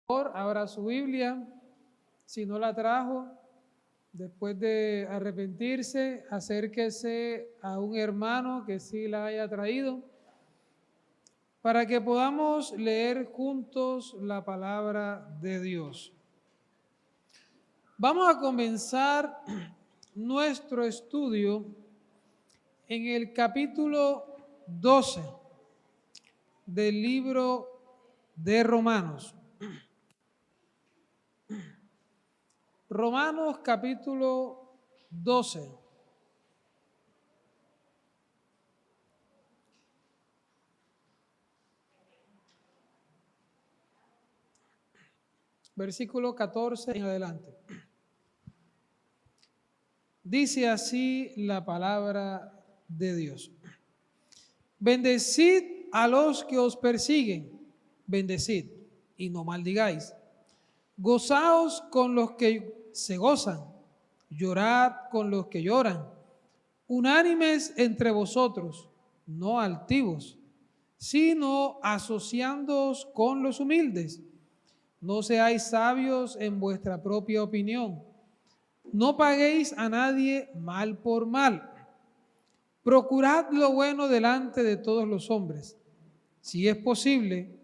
Abra su Biblia, si no la trajo, después de arrepentirse, acérquese a un hermano que sí la haya traído, para que podamos leer juntos la palabra de Dios. Vamos a comenzar nuestro estudio en el capítulo 12 del libro de Romanos. Romanos capítulo 12. Versículo 14 en adelante. Dice así la palabra de Dios. Bendecid a los que os persiguen, bendecid y no maldigáis. Gozaos con los que se gozan, llorad con los que lloran. Unánimes entre vosotros, no altivos, sino asociándoos con los humildes. No seáis sabios en vuestra propia opinión. No paguéis a nadie mal por mal. Procurad lo bueno delante de todos los hombres. Si es posible,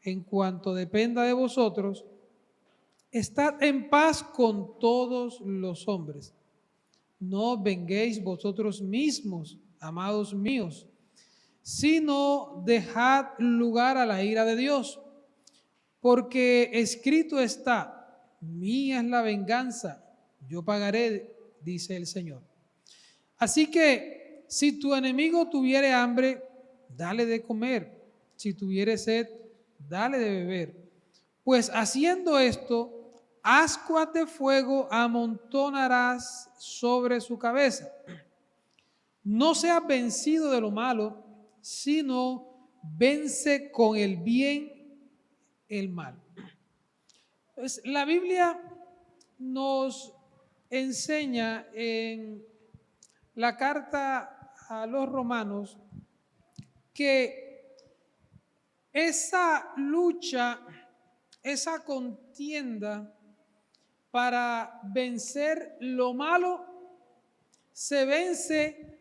en cuanto dependa de vosotros, estad en paz con todos los hombres. No venguéis vosotros mismos, amados míos, sino dejad lugar a la ira de Dios. Porque escrito está, mía es la venganza, yo pagaré, dice el Señor. Así que si tu enemigo tuviere hambre, dale de comer. Si tuviere sed, dale de beber. Pues haciendo esto, ascuas de fuego amontonarás sobre su cabeza. No seas vencido de lo malo, sino vence con el bien el mal. Pues la Biblia nos enseña en la carta a los romanos que esa lucha, esa contienda para vencer lo malo se vence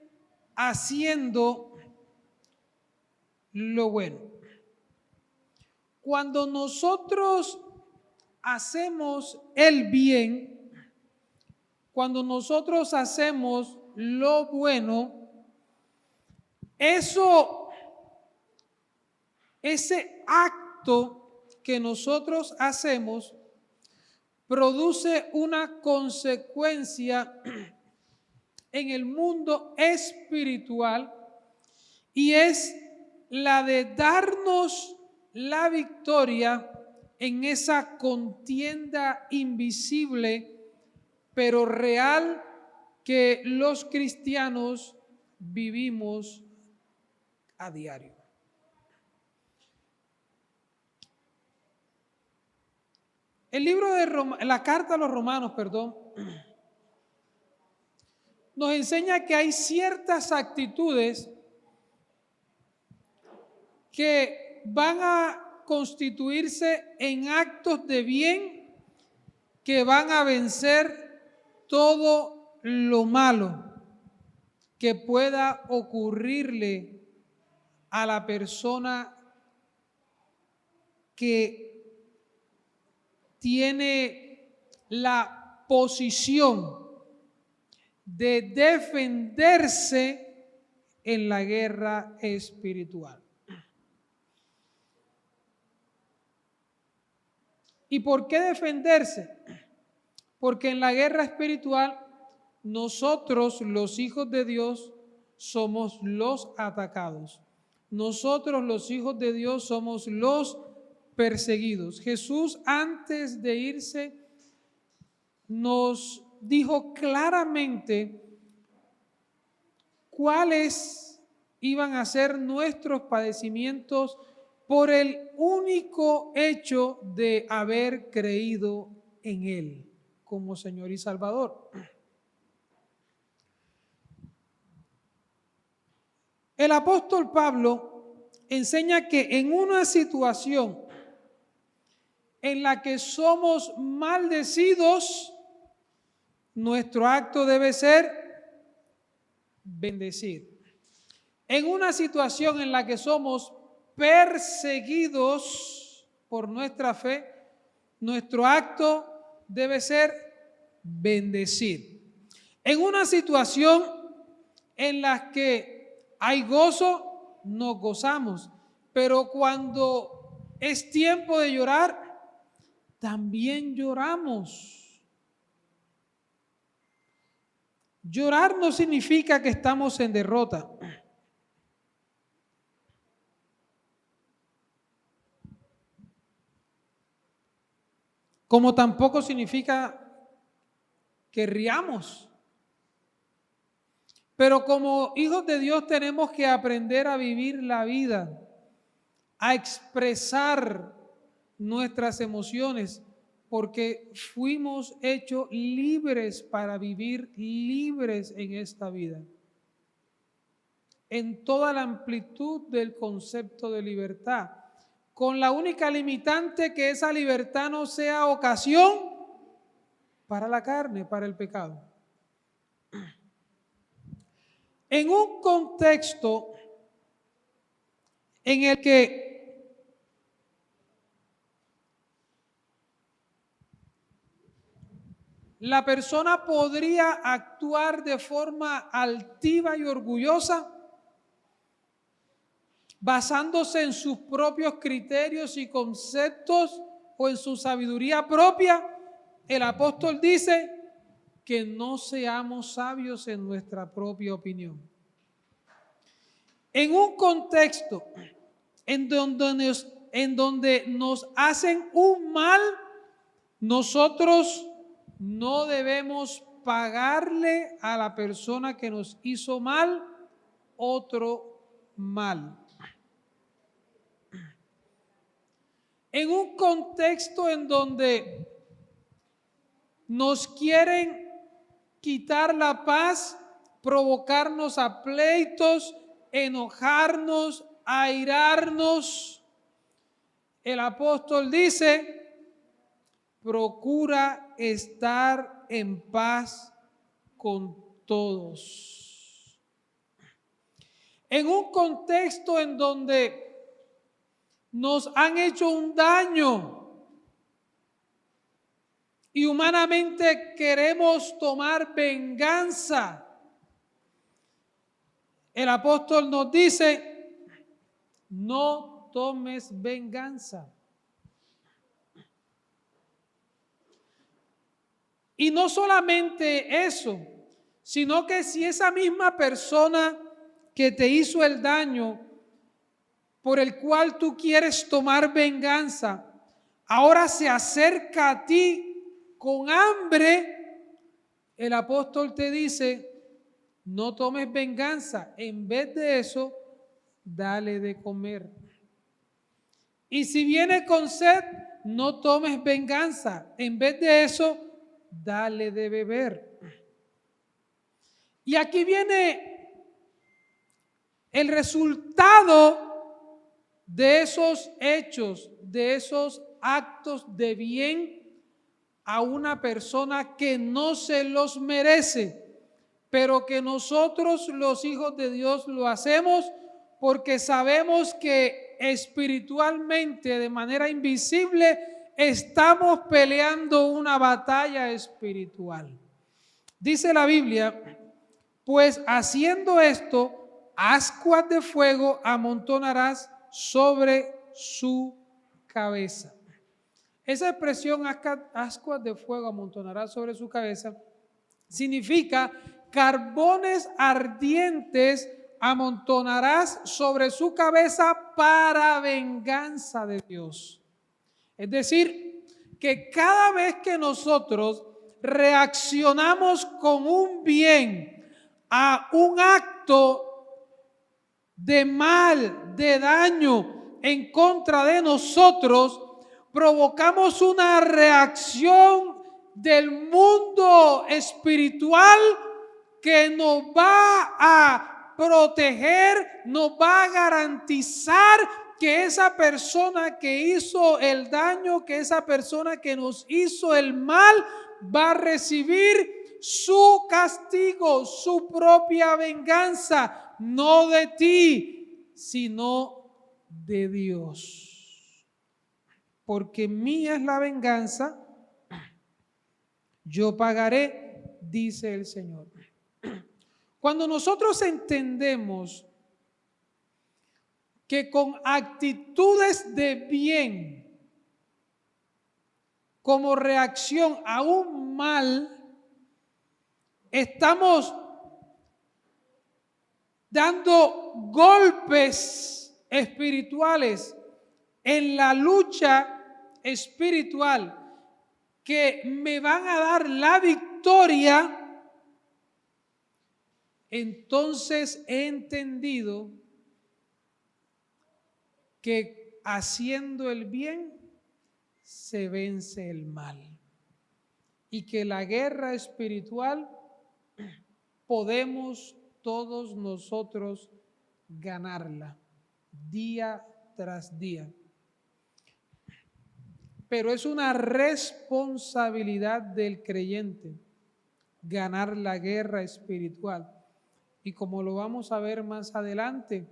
haciendo lo bueno. Cuando nosotros hacemos el bien, cuando nosotros hacemos lo bueno, ese acto que nosotros hacemos produce una consecuencia en el mundo espiritual y es la de darnos la victoria en esa contienda invisible pero real que los cristianos vivimos a diario. El libro de la carta a los romanos, nos enseña que hay ciertas actitudes que van a constituirse en actos de bien que van a vencer todo lo malo que pueda ocurrirle a la persona que tiene la posición de defenderse en la guerra espiritual. ¿Y por qué defenderse? Porque en la guerra espiritual nosotros, los hijos de Dios, somos los atacados. Nosotros, los hijos de Dios, somos los perseguidos. Jesús, antes de irse, nos dijo claramente cuáles iban a ser nuestros padecimientos por el único hecho de haber creído en Él como Señor y Salvador. El apóstol Pablo enseña que en una situación en la que somos maldecidos, nuestro acto debe ser bendecir. En una situación en la que somos perseguidos por nuestra fe, nuestro acto debe ser bendecir. En una situación en la que hay gozo, nos gozamos, pero cuando es tiempo de llorar, también lloramos. Llorar no significa que estamos en derrota. Como tampoco significa que riamos. Pero como hijos de Dios tenemos que aprender a vivir la vida, a expresar nuestras emociones, porque fuimos hechos libres para vivir libres en esta vida. En toda la amplitud del concepto de libertad, con la única limitante que esa libertad no sea ocasión para la carne, para el pecado. En un contexto en el que la persona podría actuar de forma altiva y orgullosa, basándose en sus propios criterios y conceptos o en su sabiduría propia, el apóstol dice que no seamos sabios en nuestra propia opinión. En un contexto en donde nos hacen un mal, nosotros no debemos pagarle a la persona que nos hizo mal otro mal. En un contexto en donde nos quieren quitar la paz, provocarnos a pleitos, enojarnos, airarnos, el apóstol dice: procura estar en paz con todos. En un contexto en donde nos han hecho un daño y humanamente queremos tomar venganza, el apóstol nos dice: no tomes venganza. Y no solamente eso, sino que si esa misma persona que te hizo el daño, por el cual tú quieres tomar venganza, ahora se acerca a ti con hambre, el apóstol te dice: no tomes venganza, en vez de eso, dale de comer. Y si viene con sed, no tomes venganza, en vez de eso, dale de beber. Y aquí viene el resultado de esos hechos, de esos actos de bien a una persona que no se los merece, pero que nosotros los hijos de Dios lo hacemos porque sabemos que espiritualmente, de manera invisible, estamos peleando una batalla espiritual. Dice la Biblia: pues haciendo esto, ascuas de fuego amontonarás sobre su cabeza. Esa expresión, ascuas de fuego amontonarás sobre su cabeza, significa carbones ardientes amontonarás sobre su cabeza para venganza de Dios. Es decir, que cada vez que nosotros reaccionamos con un bien a un acto de mal, de daño en contra de nosotros, provocamos una reacción del mundo espiritual que nos va a proteger, nos va a garantizar que esa persona que hizo el daño, que esa persona que nos hizo el mal, va a recibir su castigo, su propia venganza, no de ti, sino de Dios. Porque mía es la venganza, yo pagaré, dice el Señor. Cuando nosotros entendemos que con actitudes de bien, como reacción a un mal, estamos dando golpes espirituales en la lucha espiritual que me van a dar la victoria, entonces he entendido que haciendo el bien se vence el mal y que la guerra espiritual podemos todos nosotros ganarla día tras día. Pero es una responsabilidad del creyente ganar la guerra espiritual. Y como lo vamos a ver más adelante,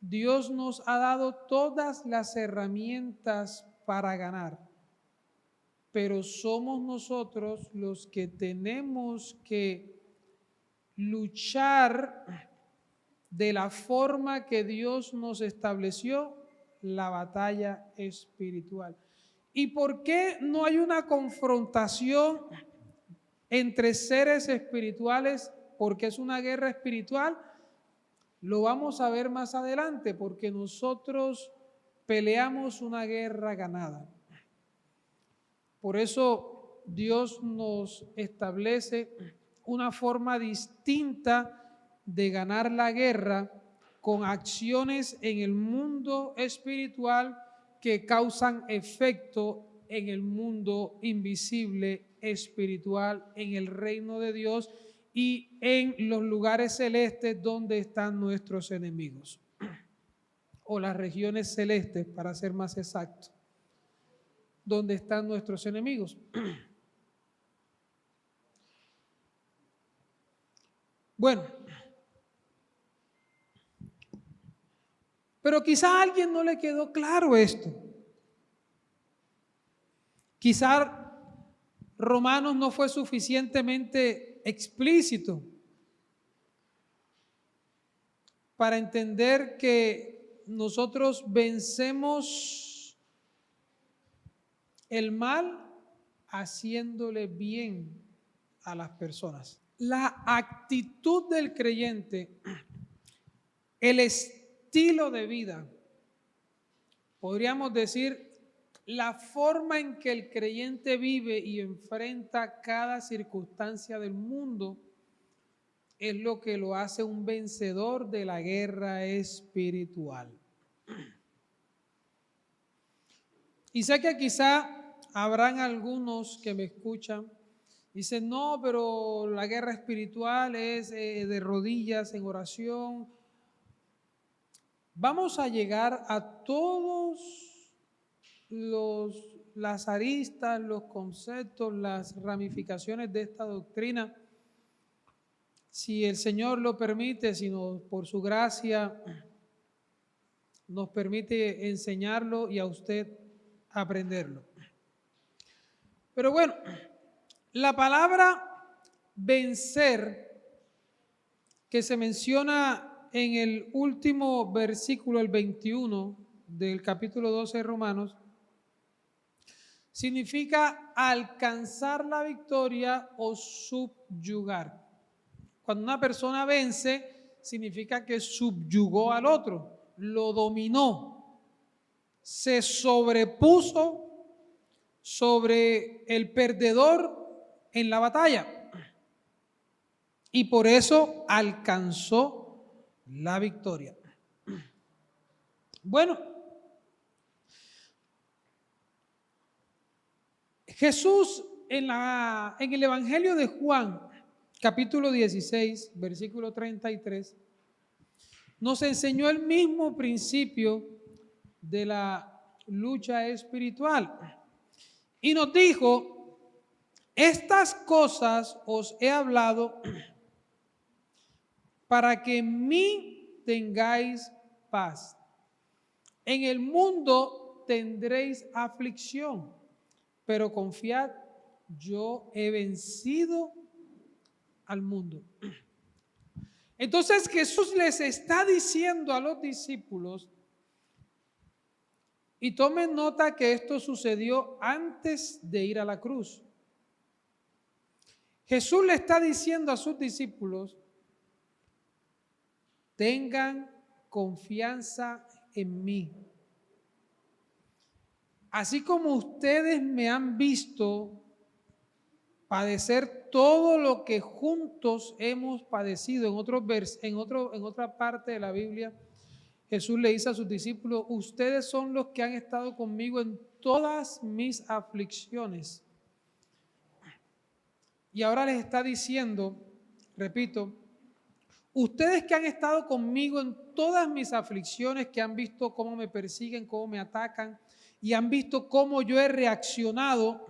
Dios nos ha dado todas las herramientas para ganar, pero somos nosotros los que tenemos que luchar de la forma que Dios nos estableció la batalla espiritual. ¿Y por qué no hay una confrontación entre seres espirituales? Porque es una guerra espiritual. Lo vamos a ver más adelante, porque nosotros peleamos una guerra ganada. Por eso Dios nos establece una forma distinta de ganar la guerra con acciones en el mundo espiritual que causan efecto en el mundo invisible espiritual, en el reino de Dios y en los lugares celestes donde están nuestros enemigos, o las regiones celestes, para ser más exacto, donde están nuestros enemigos. Bueno, pero quizá a alguien no le quedó claro esto. Quizá Romanos no fue suficientemente explícito para entender que nosotros vencemos el mal haciéndole bien a las personas. La actitud del creyente, el estilo de vida, podríamos decir, la forma en que el creyente vive y enfrenta cada circunstancia del mundo es lo que lo hace un vencedor de la guerra espiritual. Y sé que quizá habrán algunos que me escuchan y dicen, no, pero la guerra espiritual es de rodillas en oración. Vamos a llegar a todos las aristas, los conceptos, las ramificaciones de esta doctrina, si el Señor lo permite, si por su gracia nos permite enseñarlo y a usted aprenderlo. Pero bueno, la palabra vencer que se menciona en el último versículo, el 21 del capítulo 12 de Romanos, significa alcanzar la victoria o subyugar. Cuando una persona vence, significa que subyugó al otro, lo dominó, se sobrepuso sobre el perdedor en la batalla y por eso alcanzó la victoria. Bueno, Jesús en el Evangelio de Juan, capítulo 16, versículo 33, nos enseñó el mismo principio de la lucha espiritual. Y nos dijo, estas cosas os he hablado para que en mí tengáis paz. En el mundo tendréis aflicción, pero confiad, yo he vencido al mundo. Entonces Jesús les está diciendo a los discípulos, y tomen nota que esto sucedió antes de ir a la cruz. Jesús le está diciendo a sus discípulos, tengan confianza en mí. Así como ustedes me han visto padecer todo lo que juntos hemos padecido, en otra parte de la Biblia, Jesús le dice a sus discípulos, ustedes son los que han estado conmigo en todas mis aflicciones. Y ahora les está diciendo, repito, ustedes que han estado conmigo en todas mis aflicciones, que han visto cómo me persiguen, cómo me atacan, y han visto cómo yo he reaccionado,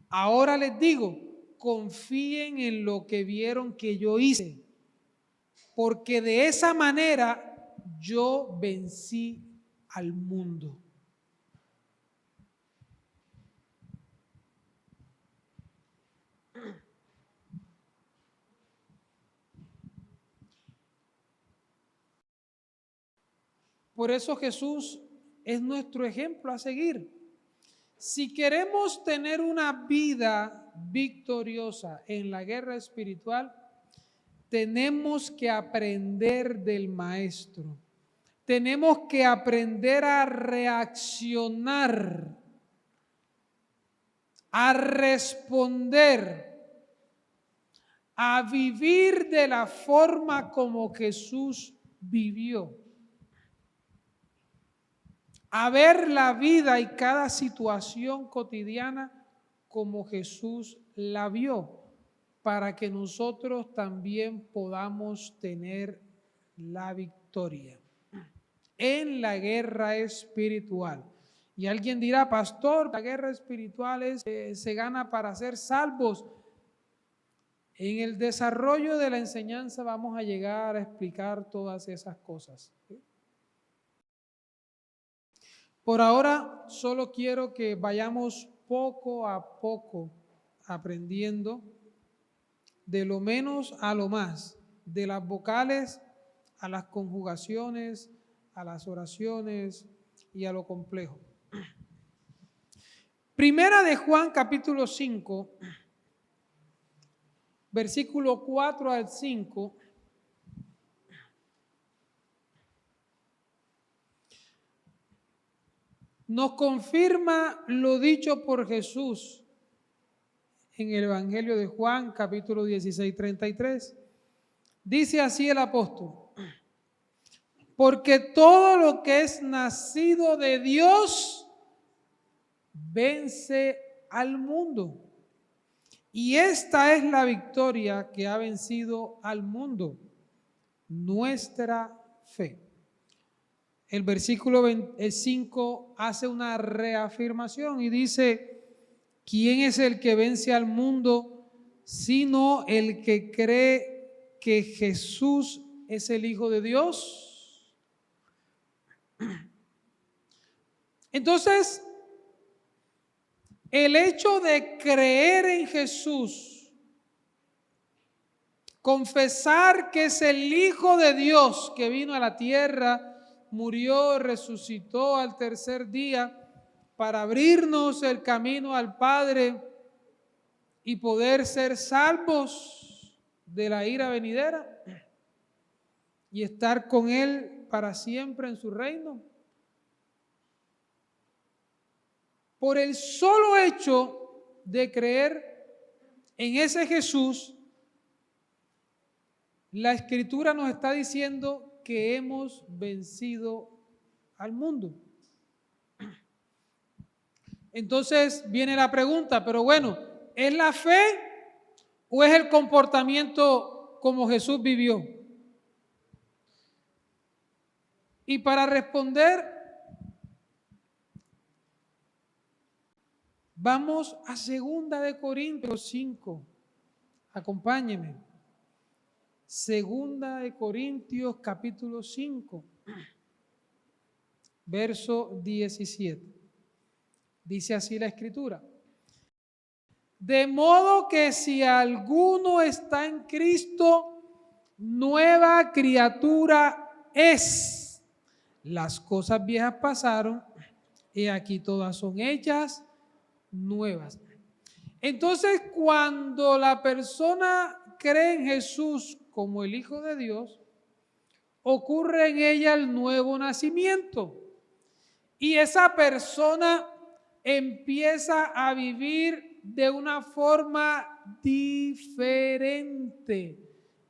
ahora les digo, confíen en lo que vieron que yo hice, porque de esa manera yo vencí al mundo. Por eso Jesús es nuestro ejemplo a seguir. Si queremos tener una vida victoriosa en la guerra espiritual, tenemos que aprender del Maestro. Tenemos que aprender a reaccionar, a responder, a vivir de la forma como Jesús vivió. A ver la vida y cada situación cotidiana como Jesús la vio, para que nosotros también podamos tener la victoria en la guerra espiritual. Y alguien dirá, pastor, la guerra espiritual se gana para ser salvos. En el desarrollo de la enseñanza vamos a llegar a explicar todas esas cosas. Por ahora solo quiero que vayamos poco a poco aprendiendo de lo menos a lo más, de las vocales a las conjugaciones, a las oraciones y a lo complejo. Primera de Juan capítulo 5, versículo 4 al 5. Nos confirma lo dicho por Jesús en el Evangelio de Juan, capítulo 16, 33. Dice así el apóstol, porque todo lo que es nacido de Dios vence al mundo. Y esta es la victoria que ha vencido al mundo, nuestra fe. El versículo 5 hace una reafirmación y dice, ¿quién es el que vence al mundo sino el que cree que Jesús es el Hijo de Dios? Entonces, el hecho de creer en Jesús, confesar que es el Hijo de Dios que vino a la tierra, murió, resucitó al tercer día para abrirnos el camino al Padre y poder ser salvos de la ira venidera y estar con Él para siempre en su reino. Por el solo hecho de creer en ese Jesús, la Escritura nos está diciendo que hemos vencido al mundo. Entonces viene la pregunta, pero bueno, ¿es la fe o es el comportamiento como Jesús vivió? Y para responder Vamos a 2 Corintios 5. Acompáñeme. 2 Corintios capítulo 5, verso 17. Dice así la Escritura. De modo que si alguno está en Cristo, nueva criatura es. Las cosas viejas pasaron y aquí todas son hechas nuevas. Entonces, cuando la persona cree en Jesús como el Hijo de Dios, ocurre en ella el nuevo nacimiento. Y esa persona empieza a vivir de una forma diferente,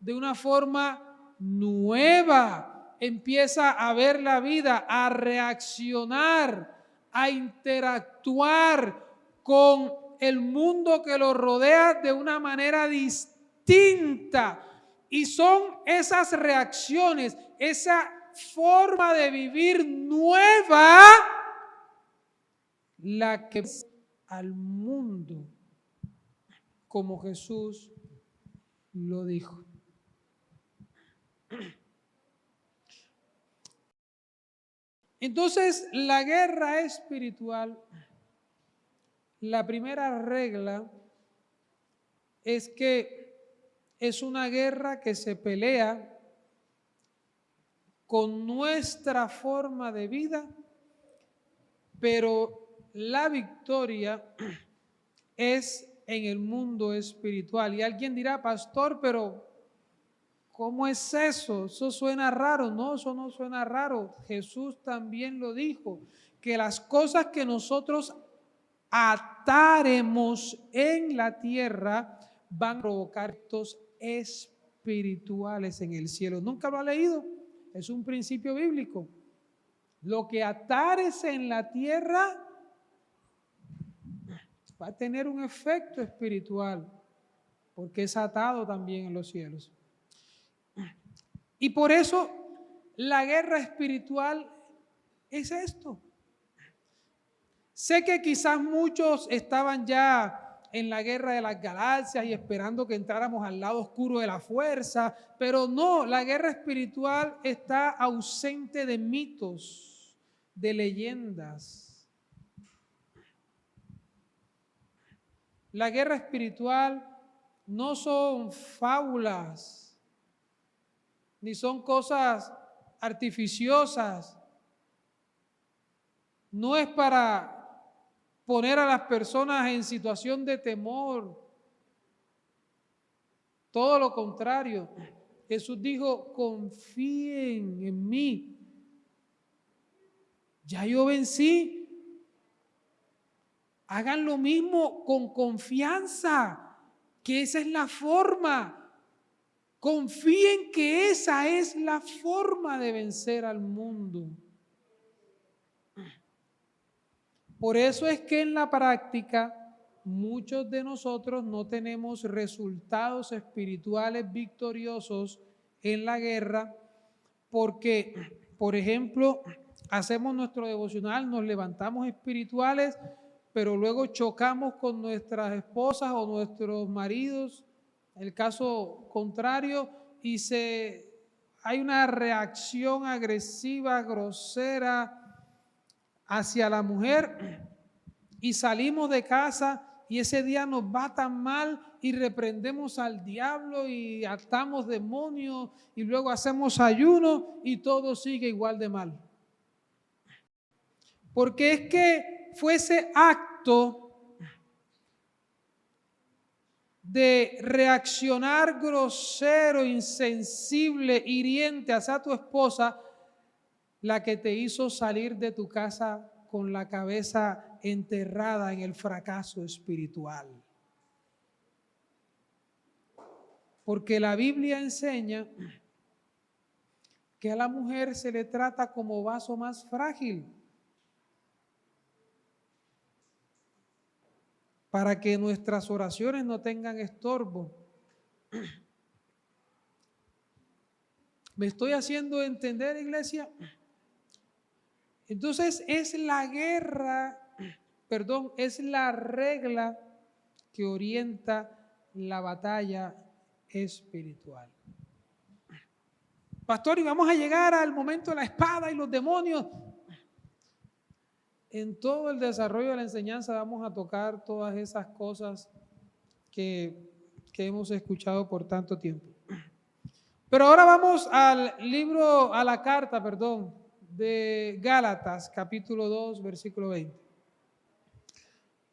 de una forma nueva. Empieza a ver la vida, a reaccionar, a interactuar con el mundo que lo rodea de una manera distinta. Y son esas reacciones, esa forma de vivir nueva, la que al mundo, como Jesús lo dijo. Entonces, la guerra espiritual, la primera regla es que es una guerra que se pelea con nuestra forma de vida, pero la victoria es en el mundo espiritual. Y alguien dirá, pastor, pero ¿cómo es eso? Eso suena raro. No, eso no suena raro. Jesús también lo dijo, que las cosas que nosotros ataremos en la tierra van a provocar efectos espirituales en el cielo. ¿Nunca lo ha leído? Es un principio bíblico. Lo que atares en la tierra va a tener un efecto espiritual, porque es atado también en los cielos. Y por eso la guerra espiritual es esto. Sé que quizás muchos estaban ya en la guerra de las galaxias y esperando que entráramos al lado oscuro de la fuerza, pero no, la guerra espiritual está ausente de mitos, de leyendas. La guerra espiritual no son fábulas, ni son cosas artificiosas. No es para poner a las personas en situación de temor. Todo lo contrario. Jesús dijo, confíen en mí. Ya yo vencí. Hagan lo mismo con confianza, que esa es la forma. Confíen que esa es la forma de vencer al mundo. Por eso es que en la práctica muchos de nosotros no tenemos resultados espirituales victoriosos en la guerra porque, por ejemplo, hacemos nuestro devocional, nos levantamos espirituales, pero luego chocamos con nuestras esposas o nuestros maridos, el caso contrario, y hay una reacción agresiva, grosera hacia la mujer y salimos de casa y ese día nos va tan mal y reprendemos al diablo y atamos demonios y luego hacemos ayuno y todo sigue igual de mal. Porque es que fue ese acto de reaccionar grosero, insensible, hiriente hacia tu esposa, la que te hizo salir de tu casa con la cabeza enterrada en el fracaso espiritual. Porque la Biblia enseña que a la mujer se le trata como vaso más frágil, para que nuestras oraciones no tengan estorbo. ¿Me estoy haciendo entender, iglesia? Entonces es la guerra es la regla que orienta la batalla espiritual. Pastor, y vamos a llegar al momento de la espada y los demonios. En todo el desarrollo de la enseñanza vamos a tocar todas esas cosas que hemos escuchado por tanto tiempo. Pero ahora vamos a la carta de Gálatas, capítulo 2, versículo 20.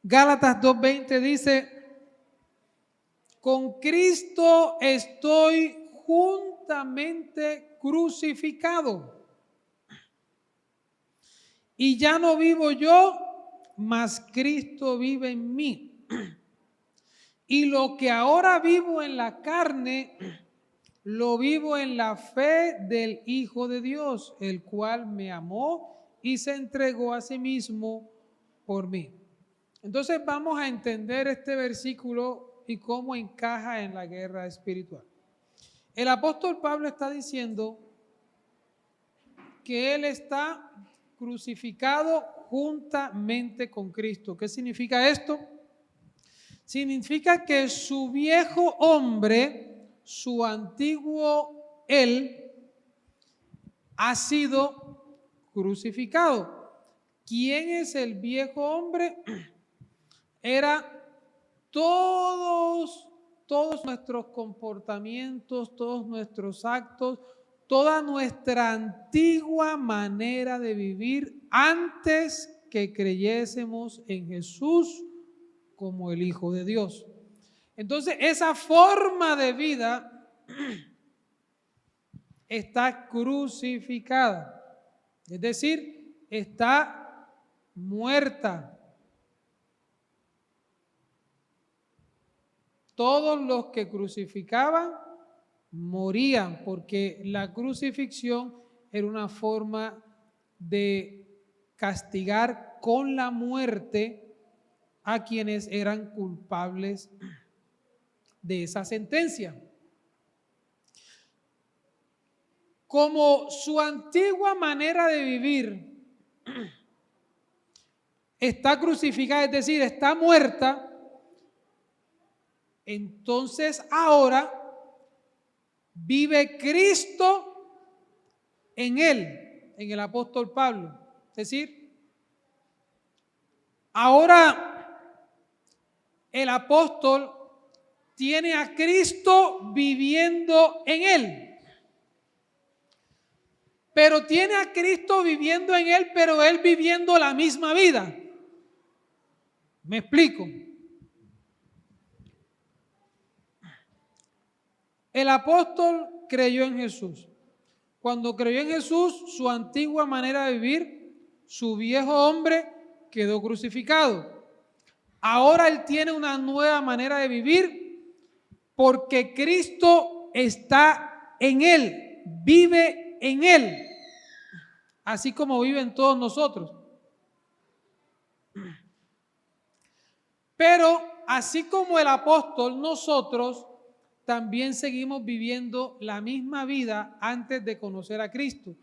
Gálatas 2:20 dice: con Cristo estoy juntamente crucificado. Y ya no vivo yo, mas Cristo vive en mí. Y lo que ahora vivo en la carne, lo vivo en la fe del Hijo de Dios, el cual me amó y se entregó a sí mismo por mí. Entonces vamos a entender este versículo y cómo encaja en la guerra espiritual. El apóstol Pablo está diciendo que él está crucificado juntamente con Cristo. ¿Qué significa esto? Significa que su viejo hombre, su antiguo él, ha sido crucificado. ¿Quién es el viejo hombre? Era todos nuestros comportamientos, todos nuestros actos, toda nuestra antigua manera de vivir antes que creyésemos en Jesús como el Hijo de Dios. Entonces, esa forma de vida está crucificada, es decir, está muerta. Todos los que crucificaban morían, porque la crucifixión era una forma de castigar con la muerte a quienes eran culpables de esa sentencia. Como su antigua manera de vivir está crucificada, es decir, está muerta, entonces ahora vive Cristo en él, en el apóstol Pablo. Es decir, ahora el apóstol tiene a Cristo viviendo en él. Pero tiene a Cristo viviendo en él, pero él viviendo la misma vida. ¿Me explico? El apóstol creyó en Jesús. Cuando creyó en Jesús, su antigua manera de vivir, su viejo hombre, quedó crucificado. Ahora él tiene una nueva manera de vivir porque Cristo está en él, vive en él, así como viven todos nosotros. Pero así como el apóstol, nosotros también seguimos viviendo la misma vida antes de conocer a Cristo.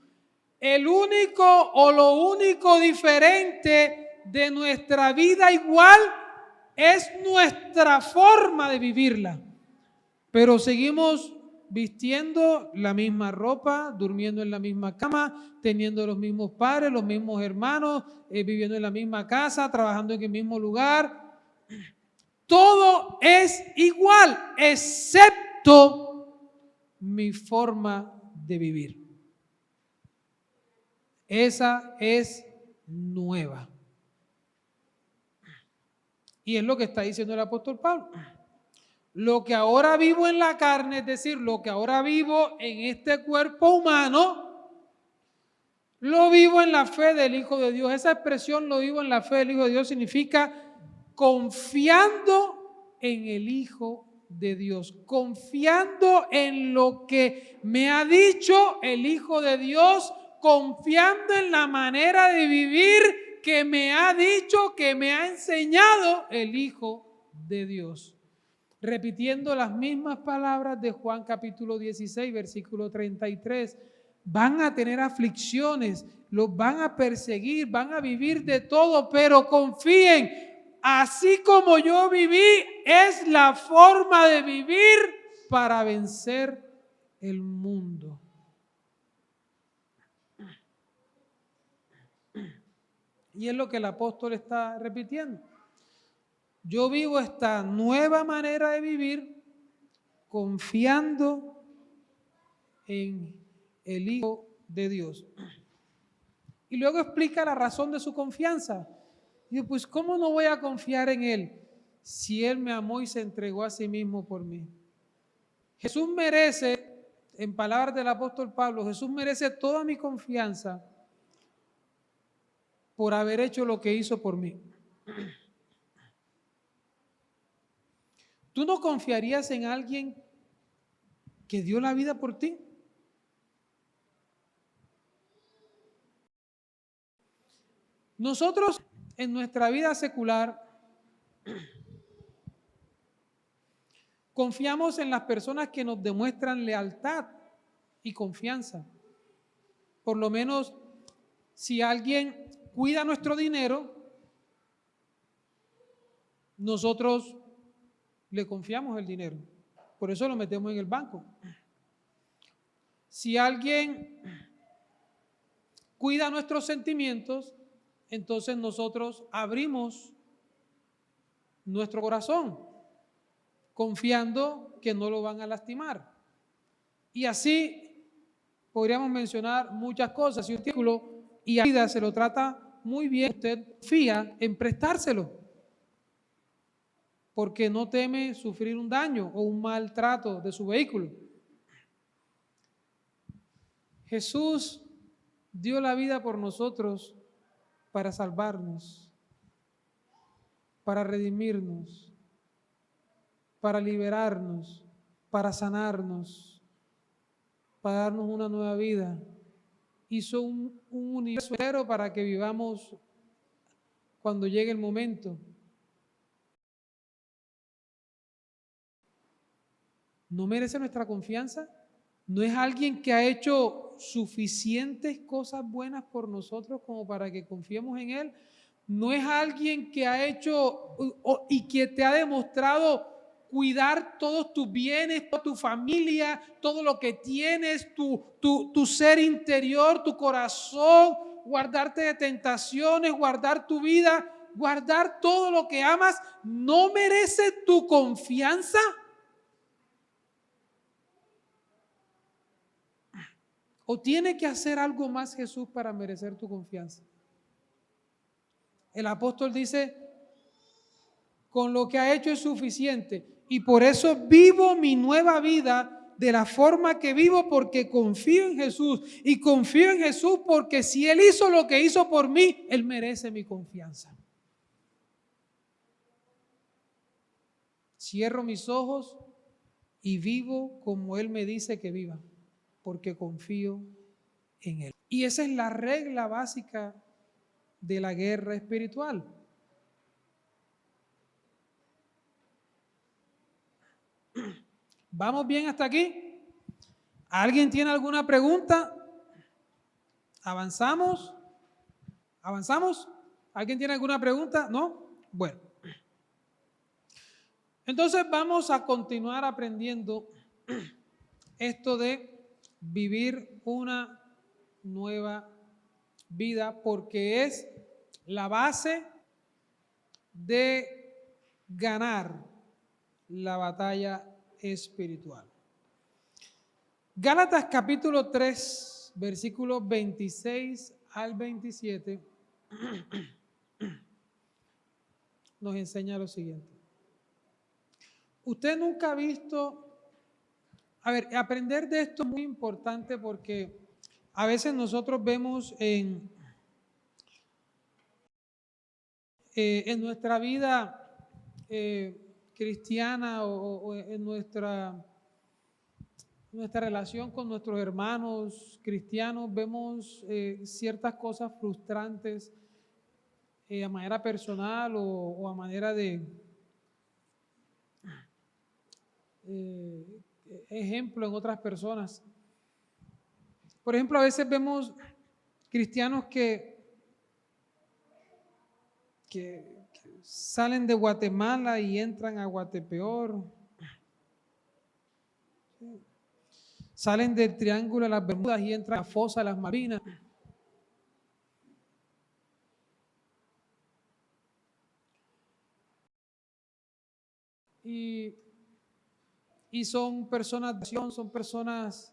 El único o lo único diferente de nuestra vida igual es nuestra forma de vivirla. Pero seguimos vistiendo la misma ropa, durmiendo en la misma cama, teniendo los mismos padres, los mismos hermanos, viviendo en la misma casa, trabajando en el mismo lugar. Todo es igual, excepto mi forma de vivir. Esa es nueva. Y es lo que está diciendo el apóstol Pablo. Lo que ahora vivo en la carne, es decir, lo que ahora vivo en este cuerpo humano, lo vivo en la fe del Hijo de Dios. Esa expresión, lo vivo en la fe del Hijo de Dios, significa confiando en el Hijo de Dios, confiando en lo que me ha dicho el Hijo de Dios, confiando en la manera de vivir que me ha dicho, que me ha enseñado el Hijo de Dios. Repitiendo las mismas palabras de Juan capítulo 16, versículo 33, van a tener aflicciones, los van a perseguir, van a vivir de todo, pero confíen, así como yo viví, es la forma de vivir para vencer el mundo. Y es lo que el apóstol está repitiendo. Yo vivo esta nueva manera de vivir confiando en el Hijo de Dios. Y luego explica la razón de su confianza. Digo, pues ¿cómo no voy a confiar en Él si Él me amó y se entregó a sí mismo por mí? Jesús merece, en palabras del apóstol Pablo, Jesús merece toda mi confianza por haber hecho lo que hizo por mí. ¿Tú no confiarías en alguien que dio la vida por ti? Nosotros en nuestra vida secular confiamos en las personas que nos demuestran lealtad y confianza. Por lo menos si alguien cuida nuestro dinero, nosotros le confiamos el dinero. Por eso lo metemos en el banco. Si alguien cuida nuestros sentimientos, entonces nosotros abrimos nuestro corazón, confiando que no lo van a lastimar. Y así podríamos mencionar muchas cosas. Si un título y a vida se lo trata muy bien, usted confía en prestárselo, porque no teme sufrir un daño o un maltrato de su vehículo. Jesús dio la vida por nosotros para salvarnos, para redimirnos, para liberarnos, para sanarnos, para darnos una nueva vida. Hizo un universo entero para que vivamos cuando llegue el momento. ¿No merece nuestra confianza? ¿No es alguien que ha hecho suficientes cosas buenas por nosotros como para que confiemos en Él? ¿No es alguien que ha hecho y que te ha demostrado cuidar todos tus bienes, toda tu familia, todo lo que tienes, tu ser interior, tu corazón, guardarte de tentaciones, guardar tu vida, guardar todo lo que amas? ¿No merece tu confianza? ¿O tiene que hacer algo más Jesús para merecer tu confianza? El apóstol dice, con lo que ha hecho es suficiente y por eso vivo mi nueva vida de la forma que vivo, porque confío en Jesús, y confío en Jesús porque si Él hizo lo que hizo por mí, Él merece mi confianza. Cierro mis ojos y vivo como Él me dice que viva, porque confío en Él. Y esa es la regla básica de la guerra espiritual. ¿Vamos bien hasta aquí? ¿Alguien tiene alguna pregunta? ¿Avanzamos? ¿Avanzamos? ¿Alguien tiene alguna pregunta? ¿No? Bueno. Entonces vamos a continuar aprendiendo esto de vivir una nueva vida, porque es la base de ganar la batalla espiritual. Gálatas capítulo 3, versículos 26 al 27 nos enseña lo siguiente. Usted nunca ha visto, aprender de esto es muy importante, porque a veces nosotros vemos en nuestra vida cristiana o en nuestra relación con nuestros hermanos cristianos, vemos ciertas cosas frustrantes a manera personal o a manera de ejemplo en otras personas. Por ejemplo, a veces vemos cristianos que salen de Guatemala y entran a Guatepeor. Salen del Triángulo de las Bermudas y entran a la Fosa de las Marinas. Y son personas de acción, son personas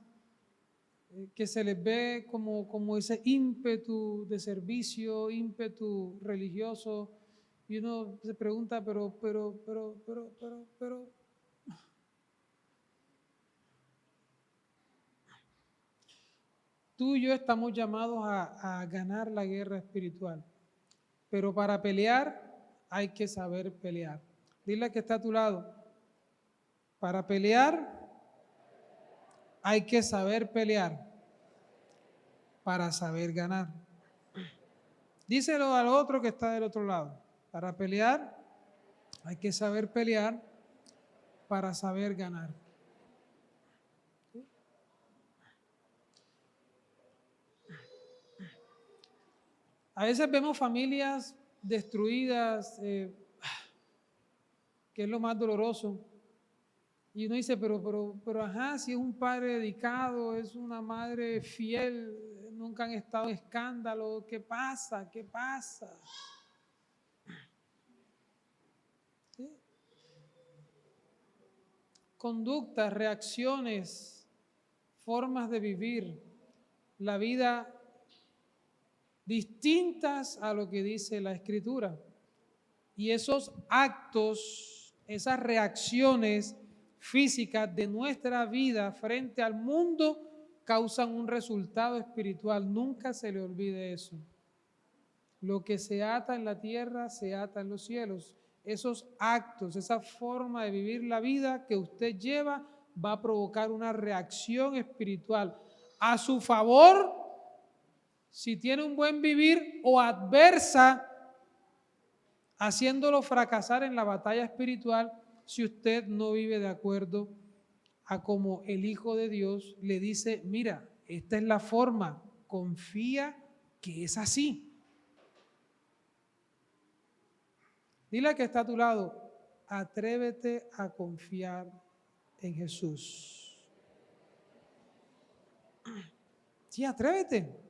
que se les ve como ese ímpetu de servicio, ímpetu religioso, y uno se pregunta, pero, tú y yo estamos llamados a ganar la guerra espiritual, pero para pelear hay que saber pelear. Dile al que está a tu lado, para pelear hay que saber pelear para saber ganar. Díselo al otro que está del otro lado. Para pelear hay que saber pelear para saber ganar. A veces vemos familias destruidas, que es lo más doloroso. Y uno dice, pero ajá, si es un padre dedicado, es una madre fiel, nunca han estado en escándalo, ¿qué pasa? ¿Qué pasa? ¿Sí? Conductas, reacciones, formas de vivir la vida distintas a lo que dice la Escritura. Y esos actos, esas reacciones físicas de nuestra vida frente al mundo causan un resultado espiritual. Nunca se le olvide eso. Lo que se ata en la tierra se ata en los cielos. Esos actos, esa forma de vivir la vida que usted lleva va a provocar una reacción espiritual a su favor si tiene un buen vivir, o adversa, haciéndolo fracasar en la batalla espiritual si usted no vive de acuerdo a como el Hijo de Dios le dice, mira, esta es la forma, confía que es así. Dile al que está a tu lado, atrévete a confiar en Jesús. Sí, atrévete.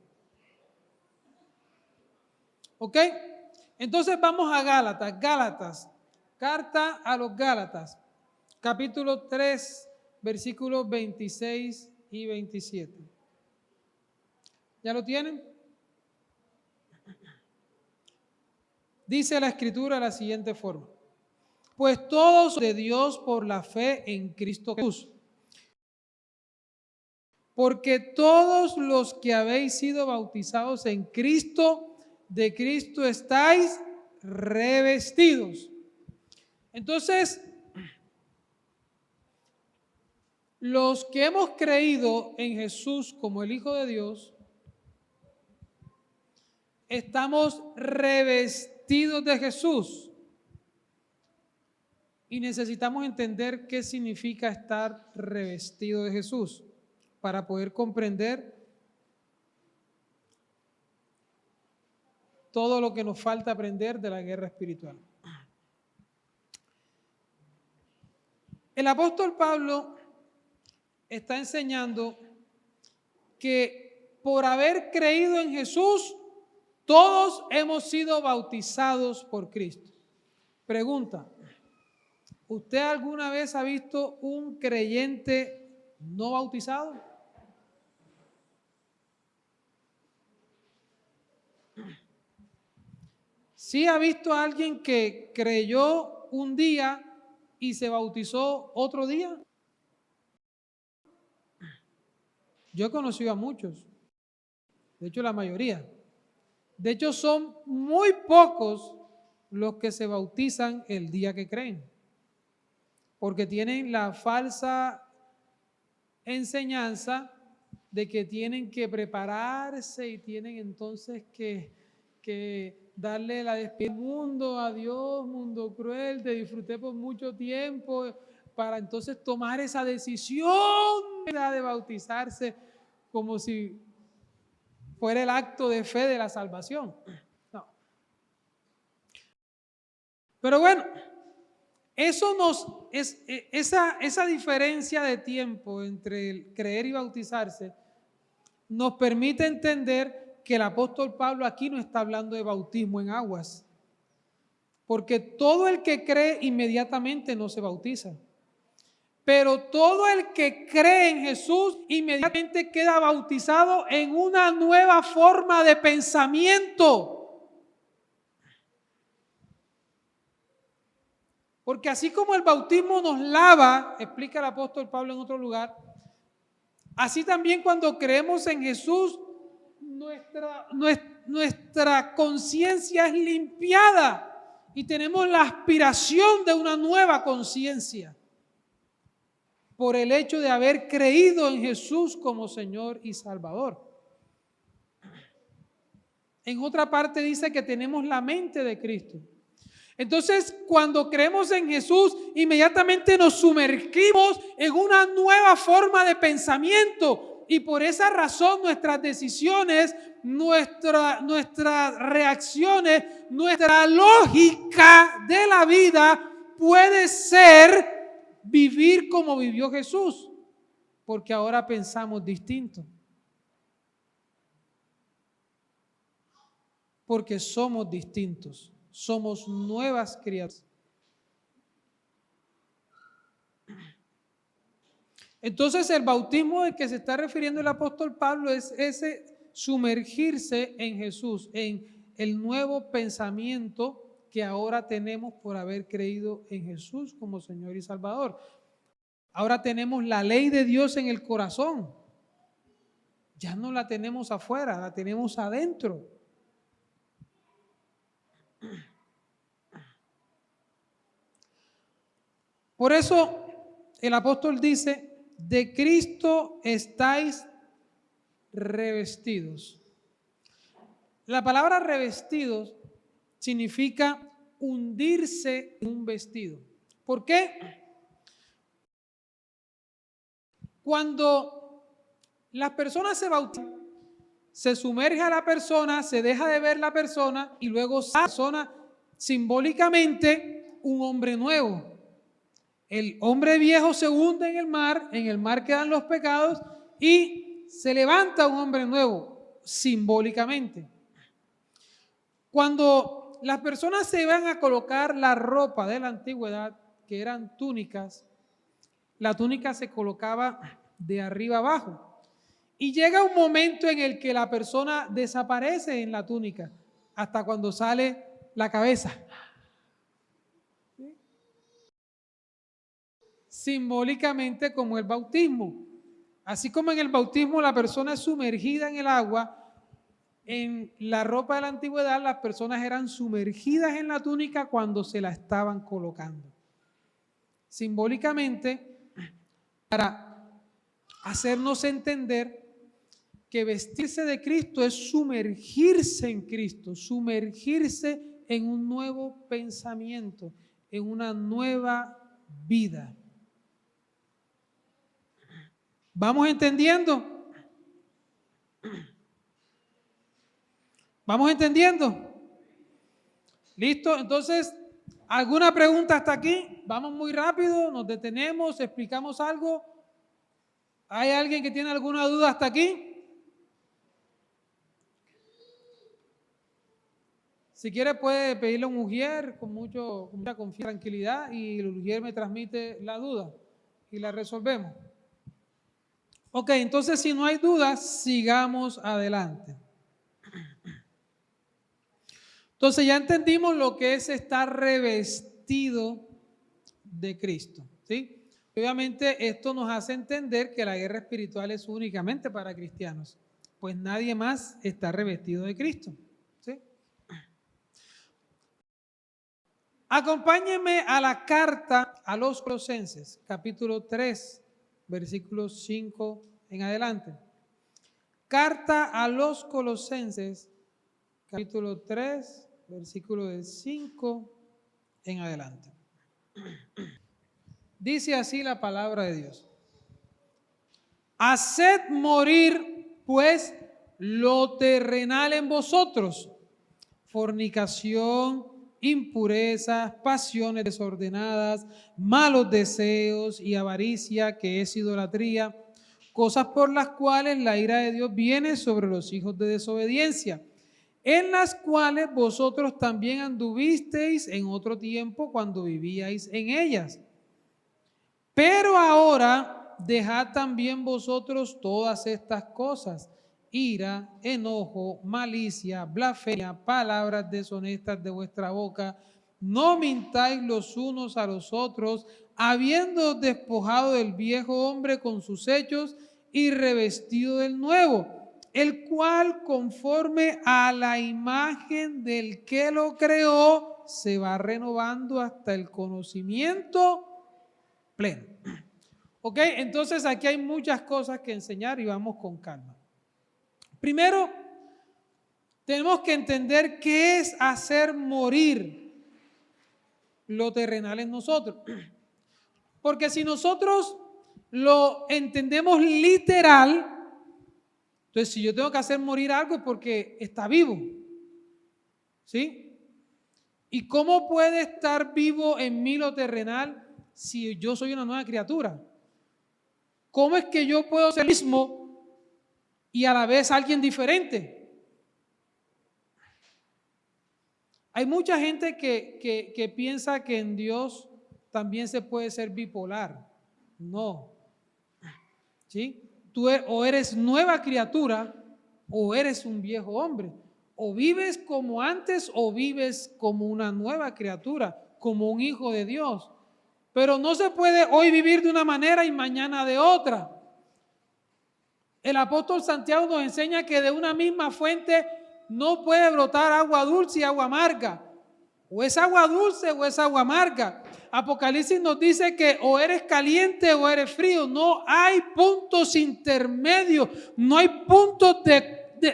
¿Ok? Entonces vamos a Gálatas, carta a los Gálatas, capítulo 3, versículos 26 y 27. ¿Ya lo tienen? Dice la Escritura de la siguiente forma: pues todos de Dios por la fe en Cristo Jesús. Porque todos los que habéis sido bautizados en Cristo, de Cristo estáis revestidos. Entonces, los que hemos creído en Jesús como el Hijo de Dios, estamos revestidos de Jesús. Y necesitamos entender qué significa estar revestido de Jesús para poder comprender todo lo que nos falta aprender de la guerra espiritual. El apóstol Pablo está enseñando que por haber creído en Jesús, todos hemos sido bautizados por Cristo. Pregunta, ¿usted alguna vez ha visto un creyente no bautizado? ¿Sí ha visto a alguien que creyó un día y se bautizó otro día? Yo he conocido a muchos, de hecho la mayoría. De hecho son muy pocos los que se bautizan el día que creen, porque tienen la falsa enseñanza de que tienen que prepararse y tienen entonces que darle la despedida al mundo, adiós, mundo cruel, te disfruté por mucho tiempo, para entonces tomar esa decisión de bautizarse como si fuera el acto de fe de la salvación. No. Pero bueno, esa diferencia de tiempo entre el creer y bautizarse nos permite entender que el apóstol Pablo aquí no está hablando de bautismo en aguas, porque todo el que cree inmediatamente no se bautiza. Pero todo el que cree en Jesús inmediatamente queda bautizado en una nueva forma de pensamiento. Porque así como el bautismo nos lava, explica el apóstol Pablo en otro lugar, así también cuando creemos en Jesús, nuestra conciencia es limpiada y tenemos la aspiración de una nueva conciencia por el hecho de haber creído en Jesús como Señor y Salvador. En otra parte dice que tenemos la mente de Cristo. Entonces, cuando creemos en Jesús, inmediatamente nos sumergimos en una nueva forma de pensamiento y por esa razón nuestras decisiones, nuestras reacciones, nuestra lógica de la vida puede ser vivir como vivió Jesús, porque ahora pensamos distinto. Porque somos distintos, somos nuevas criaturas. Entonces el bautismo al que se está refiriendo el apóstol Pablo es ese sumergirse en Jesús, en el nuevo pensamiento que ahora tenemos por haber creído en Jesús como Señor y Salvador. Ahora tenemos la ley de Dios en el corazón. Ya no la tenemos afuera, la tenemos adentro. Por eso el apóstol dice, de Cristo estáis revestidos. La palabra revestidos significa hundirse en un vestido. ¿Por qué? Cuando las personas se bautizan, se sumerge a la persona, se deja de ver la persona y luego la persona simbólicamente un hombre nuevo. El hombre viejo se hunde en el mar quedan los pecados y se levanta un hombre nuevo, simbólicamente. Cuando las personas se iban a colocar la ropa de la antigüedad, que eran túnicas, la túnica se colocaba de arriba abajo. Y llega un momento en el que la persona desaparece en la túnica, hasta cuando sale la cabeza. ¿Sí? Simbólicamente como el bautismo. Así como en el bautismo la persona es sumergida en el agua, en la ropa de la antigüedad las personas eran sumergidas en la túnica cuando se la estaban colocando. Simbólicamente, para hacernos entender que vestirse de Cristo es sumergirse en Cristo, sumergirse en un nuevo pensamiento, en una nueva vida. ¿Vamos entendiendo? ¿Vamos entendiendo? ¿Listo? Entonces, ¿alguna pregunta hasta aquí? Vamos muy rápido, nos detenemos, explicamos algo. ¿Hay alguien que tiene alguna duda hasta aquí? Si quiere puede pedirle a un ujier con mucha confianza, tranquilidad, y el ujier me transmite la duda y la resolvemos. Ok, entonces si no hay dudas, sigamos adelante. Entonces ya entendimos lo que es estar revestido de Cristo, ¿sí? Obviamente esto nos hace entender que la guerra espiritual es únicamente para cristianos, pues nadie más está revestido de Cristo, ¿sí? Acompáñenme a la carta a los Colosenses, capítulo 3, versículos 5 en adelante. Carta a los Colosenses, capítulo 3, versículo de 5 en adelante. Dice así la palabra de Dios. Haced morir, pues, lo terrenal en vosotros: fornicación, impurezas, pasiones desordenadas, malos deseos y avaricia, que es idolatría, cosas por las cuales la ira de Dios viene sobre los hijos de desobediencia, en las cuales vosotros también anduvisteis en otro tiempo cuando vivíais en ellas. Pero ahora dejad también vosotros todas estas cosas: ira, enojo, malicia, blasfemia, palabras deshonestas de vuestra boca. No mintáis los unos a los otros, habiendo despojado del viejo hombre con sus hechos y revestido del nuevo, el cual, conforme a la imagen del que lo creó, se va renovando hasta el conocimiento pleno. Ok, entonces aquí hay muchas cosas que enseñar y vamos con calma. Primero, tenemos que entender qué es hacer morir lo terrenal en nosotros. Porque si nosotros lo entendemos literal, entonces si yo tengo que hacer morir algo es porque está vivo. ¿Sí? ¿Y cómo puede estar vivo en mí lo terrenal si yo soy una nueva criatura? ¿Cómo es que yo puedo ser el mismo y a la vez alguien diferente? Hay mucha gente que piensa que en Dios también se puede ser bipolar. No. ¿Sí? Tú o eres nueva criatura o eres un viejo hombre. O vives como antes o vives como una nueva criatura, como un hijo de Dios. Pero no se puede hoy vivir de una manera y mañana de otra. El apóstol Santiago nos enseña que de una misma fuente no puede brotar agua dulce y agua amarga. O es agua dulce o es agua amarga. Apocalipsis nos dice que o eres caliente o eres frío. No hay puntos intermedios. No hay puntos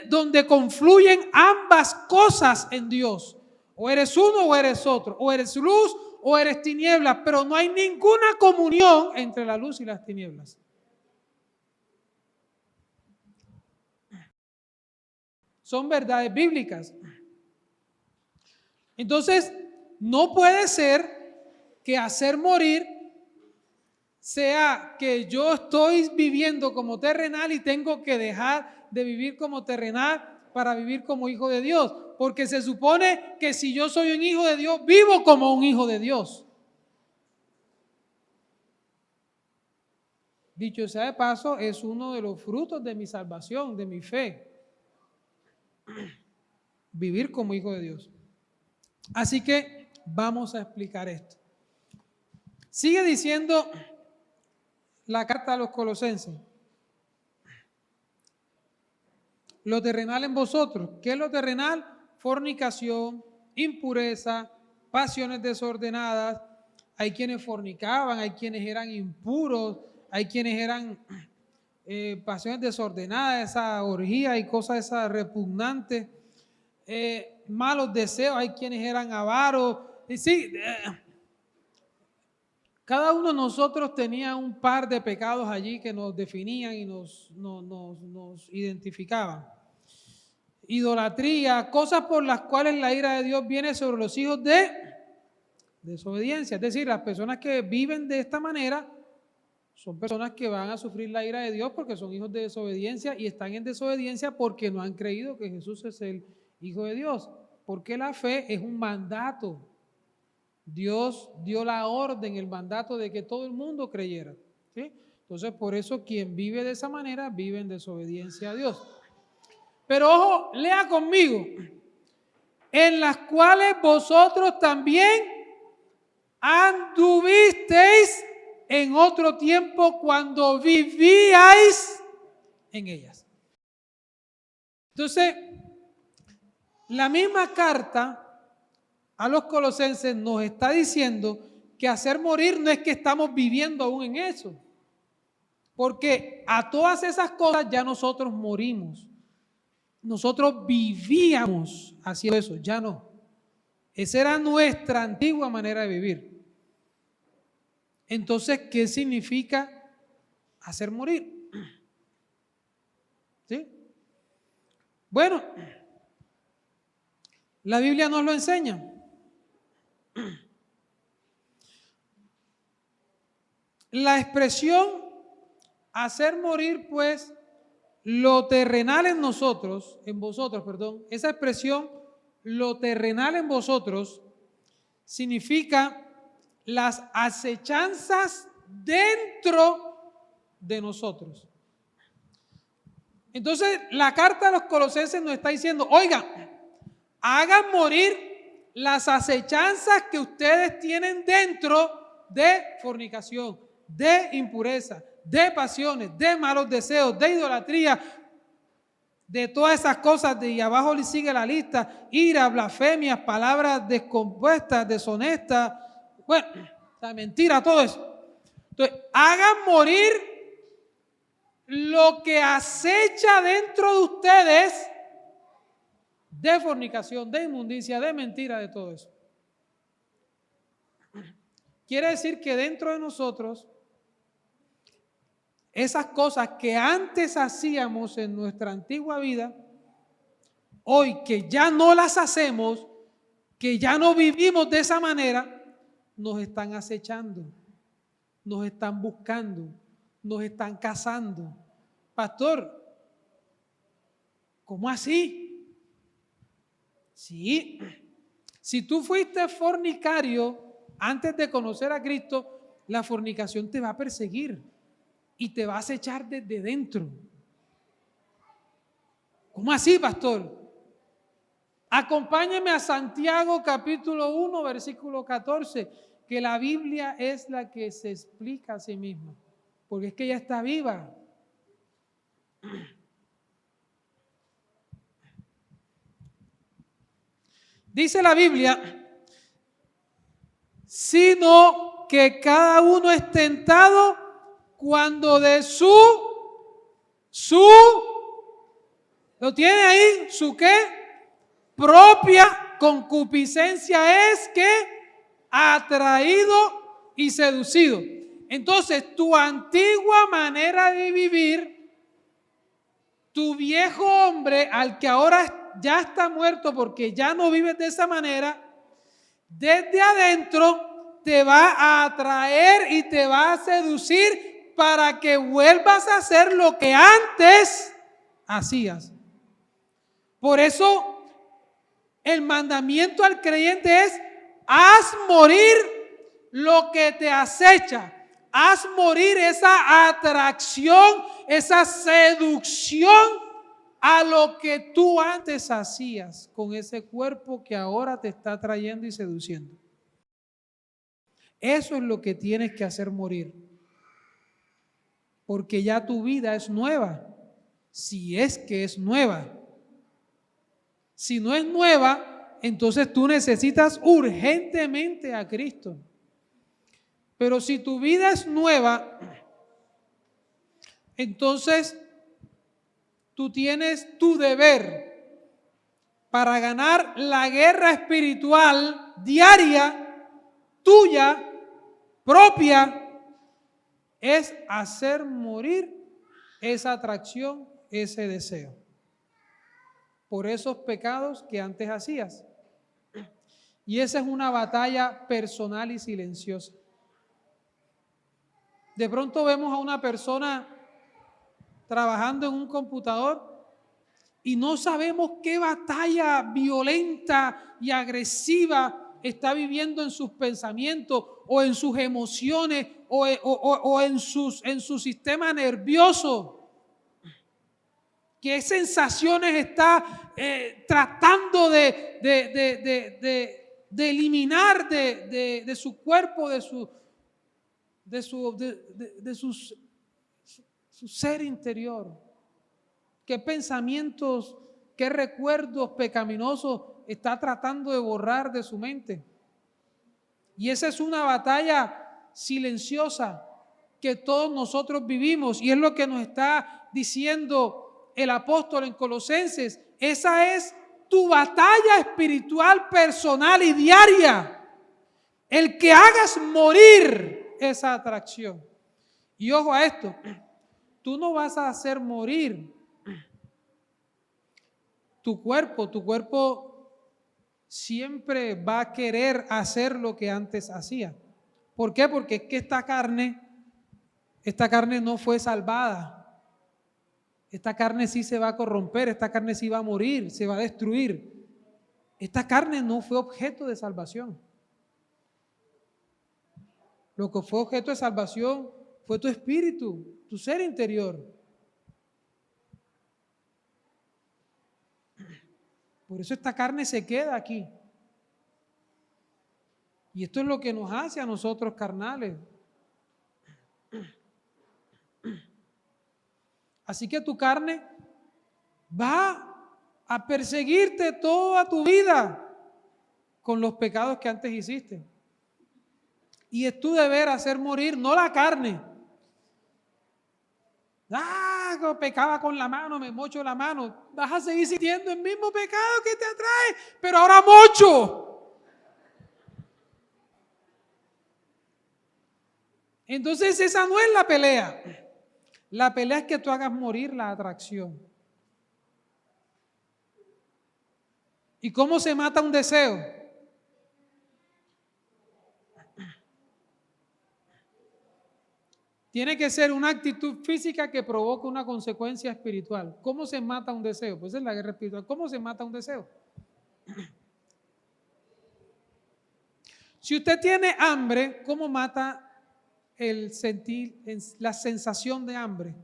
donde confluyen ambas cosas en Dios. O eres uno o eres otro. O eres luz o eres tinieblas. Pero no hay ninguna comunión entre la luz y las tinieblas. Son verdades bíblicas. Entonces, no puede ser que hacer morir sea que yo estoy viviendo como terrenal y tengo que dejar de vivir como terrenal para vivir como hijo de Dios. Porque se supone que si yo soy un hijo de Dios, vivo como un hijo de Dios. Dicho sea de paso, es uno de los frutos de mi salvación, de mi fe. Vivir como hijo de Dios. Así que vamos a explicar esto. Sigue diciendo la carta a los Colosenses: lo terrenal en vosotros. ¿Qué es lo terrenal? Fornicación, impureza, pasiones desordenadas. Hay quienes fornicaban, hay quienes eran impuros, hay quienes eran pasiones desordenadas, esa orgía y cosas esas repugnantes. Malos deseos, hay quienes eran avaros. Y sí, cada uno de nosotros tenía un par de pecados allí que nos definían y nos identificaban. Idolatría, cosas por las cuales la ira de Dios viene sobre los hijos de desobediencia. Es decir, las personas que viven de esta manera son personas que van a sufrir la ira de Dios porque son hijos de desobediencia y están en desobediencia porque no han creído que Jesús es el Hijo de Dios. Porque la fe es un mandato. Dios dio la orden, el mandato de que todo el mundo creyera. ¿Sí? Entonces, por eso quien vive de esa manera vive en desobediencia a Dios. Pero ojo, lea conmigo: en las cuales vosotros también anduvisteis en otro tiempo cuando vivíais en ellas. Entonces, la misma carta a los Colosenses nos está diciendo que hacer morir no es que estamos viviendo aún en eso, porque a todas esas cosas ya nosotros morimos. Nosotros vivíamos haciendo eso, ya no. Esa era nuestra antigua manera de vivir. Entonces, ¿qué significa hacer morir? ¿Sí? Bueno, la Biblia nos lo enseña. La expresión hacer morir, pues, lo terrenal en nosotros, en vosotros, perdón, esa expresión, lo terrenal en vosotros, significa las acechanzas dentro de nosotros. Entonces, la carta a los Colosenses nos está diciendo, oigan, hagan morir las acechanzas que ustedes tienen dentro de fornicación, de impureza, de pasiones, de malos deseos, de idolatría, de todas esas cosas, y abajo le sigue la lista: ira, blasfemias, palabras descompuestas, deshonestas, bueno, la mentira, todo eso. Entonces, hagan morir lo que acecha dentro de ustedes de fornicación, de inmundicia, de mentira, de todo eso. Quiere decir que dentro de nosotros, esas cosas que antes hacíamos en nuestra antigua vida, hoy que ya no las hacemos, que ya no vivimos de esa manera, nos están acechando, nos están buscando, nos están cazando. Pastor, ¿cómo así? Sí, si tú fuiste fornicario antes de conocer a Cristo, la fornicación te va a perseguir y te va a acechar desde dentro. ¿Cómo así, pastor? Acompáñeme a Santiago capítulo 1, versículo 14, que la Biblia es la que se explica a sí misma, porque es que ella está viva. Dice la Biblia, sino que cada uno es tentado cuando de su, ¿lo tiene ahí? ¿Su qué? Propia concupiscencia es que atraído y seducido. Entonces, tu antigua manera de vivir, tu viejo hombre, al que ahora ya está muerto porque ya no vives de esa manera, desde adentro te va a atraer y te va a seducir para que vuelvas a hacer lo que antes hacías. Por eso el mandamiento al creyente es: haz morir lo que te acecha, haz morir esa atracción, esa seducción a lo que tú antes hacías con ese cuerpo que ahora te está atrayendo y seduciendo. Eso es lo que tienes que hacer morir, porque ya tu vida es nueva, si es que es nueva. Si no es nueva, entonces tú necesitas urgentemente a Cristo. Pero si tu vida es nueva, entonces tú tienes tu deber para ganar la guerra espiritual diaria, tuya, propia, es hacer morir esa atracción, ese deseo, por esos pecados que antes hacías. Y esa es una batalla personal y silenciosa. De pronto vemos a una persona trabajando en un computador y no sabemos qué batalla violenta y agresiva está viviendo en sus pensamientos o en sus emociones o en su sistema nervioso. ¿Qué sensaciones está tratando de eliminar de su cuerpo, de su ser interior? ¿Qué pensamientos, qué recuerdos pecaminosos está tratando de borrar de su mente? Y esa es una batalla silenciosa que todos nosotros vivimos, y es lo que nos está diciendo el apóstol en Colosenses. Esa es tu batalla espiritual personal y diaria, el que hagas morir esa atracción. Y ojo a esto, tú no vas a hacer morir tu cuerpo siempre va a querer hacer lo que antes hacía. ¿Por qué? Porque es que esta carne no fue salvada. Esta carne sí se va a corromper, esta carne sí va a morir, se va a destruir. Esta carne no fue objeto de salvación. Lo que fue objeto de salvación fue tu espíritu, tu ser interior. Por eso esta carne se queda aquí. Y esto es lo que nos hace a nosotros carnales. Así que tu carne va a perseguirte toda tu vida con los pecados que antes hiciste. Y es tu deber hacer morir, no la carne. Pecaba con la mano, me mocho la mano. Vas a seguir sintiendo el mismo pecado que te atrae, pero ahora mocho. Entonces esa no es la pelea. La pelea es que tú hagas morir la atracción. ¿Y cómo se mata un deseo? Tiene que ser una actitud física que provoque una consecuencia espiritual. ¿Cómo se mata un deseo? Pues es la guerra espiritual. ¿Cómo se mata un deseo? Si usted tiene hambre, ¿cómo mata el sentir, la sensación de hambre?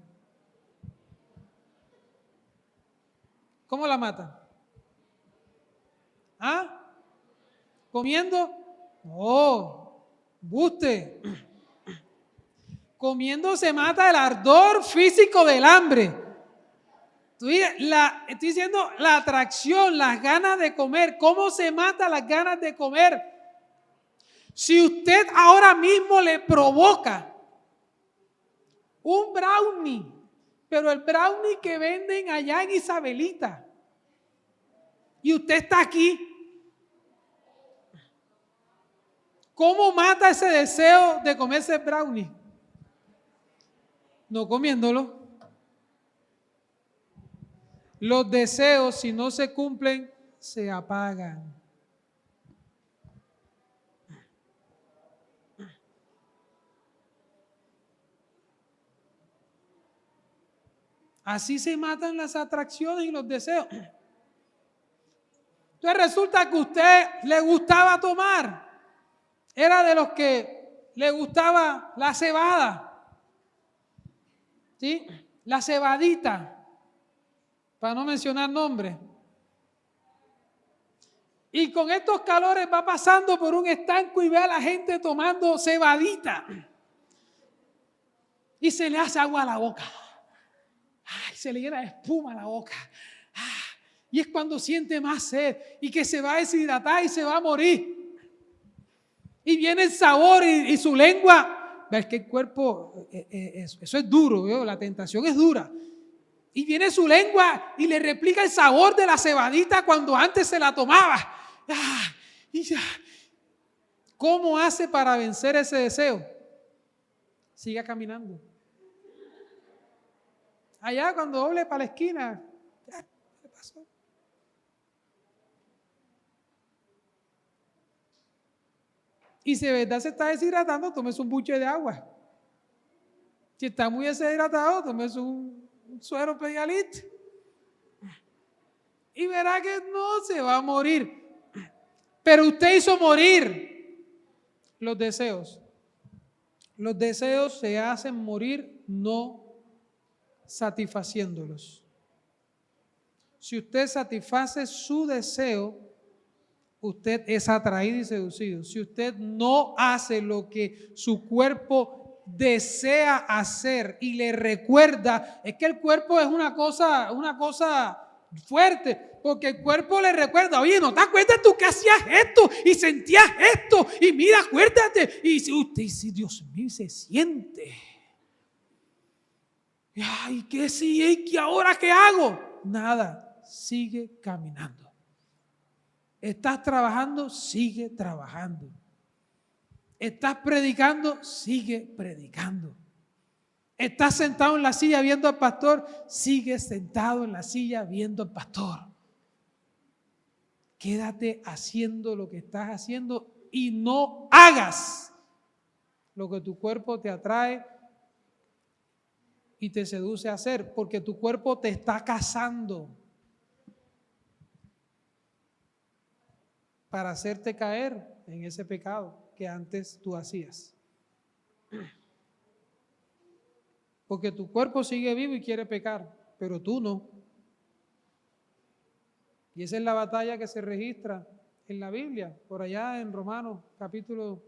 ¿Cómo la mata? ¿Ah? ¿Comiendo? No, buste. Comiendo se mata el ardor físico del hambre. Estoy diciendo la atracción, las ganas de comer. ¿Cómo se mata las ganas de comer? Si usted ahora mismo le provoca un brownie, pero el brownie que venden allá en Isabelita, y usted está aquí, ¿cómo mata ese deseo de comerse el brownie? No comiéndolo. Los deseos, si no se cumplen, se apagan. Así se matan las atracciones y los deseos. Entonces resulta que a usted le gustaba tomar. Era de los que le gustaba la cebada. ¿Sí? La cebadita, para no mencionar nombres. Y con estos calores va pasando por un estanco y ve a la gente tomando cebadita. Y se le hace agua a la boca. Ay, se le llena de espuma a la boca. Y es cuando siente más sed y que se va a deshidratar y se va a morir. Y viene el sabor y su lengua. Es que el cuerpo, eso es duro, ¿veo? La tentación es dura. Y viene su lengua y le replica el sabor de la cebadita cuando antes se la tomaba. ¿Cómo hace para vencer ese deseo? Siga caminando. Allá cuando doble para la esquina, ¿qué pasó? Y si de verdad se está deshidratando, tómese un buche de agua. Si está muy deshidratado, tómese un suero Pedialit. Y verá que no se va a morir. Pero usted hizo morir los deseos. Los deseos se hacen morir no satisfaciéndolos. Si usted satisface su deseo, usted es atraído y seducido. Si usted no hace lo que su cuerpo desea hacer y le recuerda, es que el cuerpo es una cosa fuerte, porque el cuerpo le recuerda, oye, ¿no te acuerdas tú que hacías esto y sentías esto? Y mira, acuérdate. Y si usted dice, Dios mío, se siente. Ay, ¿qué sigue? ¿Y ahora qué hago? Nada, sigue caminando. Estás trabajando, sigue trabajando. Estás predicando, sigue predicando. Estás sentado en la silla viendo al pastor, sigue sentado en la silla viendo al pastor. quédate haciendo lo que estás haciendo y no hagas lo que tu cuerpo te atrae y te seduce a hacer, porque tu cuerpo te está cazando para hacerte caer en ese pecado que antes tú hacías. Porque tu cuerpo sigue vivo y quiere pecar, pero tú no. Y esa es la batalla que se registra en la Biblia, por allá en Romanos capítulo